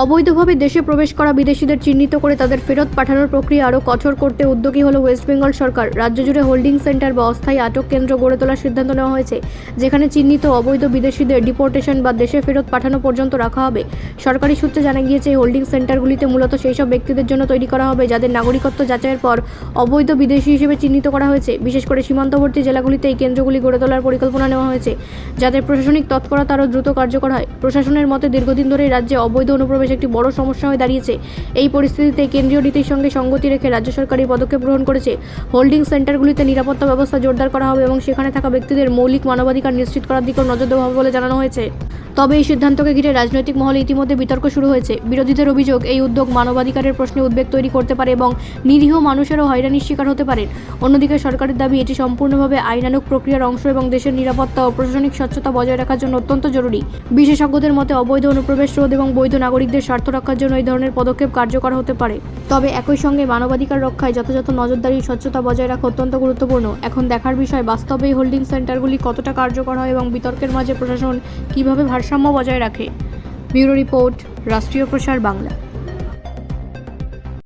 অবৈধভাবে দেশে প্রবেশ করা বিদেশিদের চিহ্নিত করে তাদের ফেরত পাঠানোর প্রক্রিয়া আরও কঠোর করতে উদ্যোগী হল ওয়েস্ট বেঙ্গল সরকার। রাজ্য জুড়ে হোল্ডিং সেন্টার বা অস্থায়ী আটক কেন্দ্র গড়ে তোলার সিদ্ধান্ত নেওয়া হয়েছে, যেখানে চিহ্নিত অবৈধ বিদেশিদের ডিপোর্টেশন বা দেশে ফেরত পাঠানো পর্যন্ত রাখা হবে। সরকারি সূত্রে জানা গিয়েছে, এই হোল্ডিং সেন্টারগুলিতে মূলত সেই সব ব্যক্তিদের জন্য তৈরি করা হবে যাদের নাগরিকত্ব যাচাইয়ের পর অবৈধ বিদেশি হিসেবে চিহ্নিত করা হয়েছে। বিশেষ করে সীমান্তবর্তী জেলাগুলিতে এই কেন্দ্রগুলি গড়ে তোলার পরিকল্পনা নেওয়া হয়েছে, যাতে প্রশাসনিক তৎপরতা আরও দ্রুত কার্যকর হয়। প্রশাসনের মতে, দীর্ঘদিন ধরে রাজ্যে অবৈধ অনুপ্রবেশ একটি বড় সমস্যা হয়ে দাঁড়িয়েছে। এই পরিস্থিতিতে কেন্দ্রীয় নীতির সঙ্গে সঙ্গতি রেখে রাজ্য সরকার এই পদক্ষেপ গ্রহণ করেছে। হোল্ডিং সেন্টারগুলিতে নিরাপত্তা ব্যবস্থা জোরদার করা হবে এবং সেখানে থাকা ব্যক্তিদের মৌলিক মানবাধিকার নিশ্চিত করার দিকেও নজর দেওয়া হবে বলে জানানো হয়েছে। তবে এই সিদ্ধান্তকে ঘিরে রাজনৈতিক মহলে ইতিমধ্যে বিতর্ক শুরু হয়েছে। বিরোধীদের অভিযোগ, এই উদ্যোগ মানবাধিকারের প্রশ্নে উদ্বেগ তৈরি করতে পারে এবং নিরীহ মানুষেরও হয়রানির শিকার হতে পারেন। অন্যদিকে সরকারের দাবি, এটি সম্পূর্ণভাবে আইনানুগ প্রক্রিয়ার অংশ এবং দেশের নিরাপত্তা ও প্রশাসনিক স্বচ্ছতা বজায় রাখার জন্য অত্যন্ত জরুরি। বিশেষজ্ঞদের মতে, অবৈধ অনুপ্রবেশ রোধ এবং বৈধ নাগরিকদের স্বার্থ রক্ষার জন্য এই ধরনের পদক্ষেপ কার্যকর হতে পারে। তবে একই সঙ্গে মানবাধিকার রক্ষায় যথাযথ নজরদারি, স্বচ্ছতা বজায় রাখা অত্যন্ত গুরুত্বপূর্ণ। এখন দেখার বিষয়, বাস্তবে এই হোল্ডিং সেন্টারগুলি কতটা কার্যকর হয় এবং বিতর্কের মাঝে প্রশাসন কীভাবে ভারসাম্য বজায় রাখে। ব্যুরো রিপোর্ট, রাষ্ট্রীয় প্রসার বাংলা।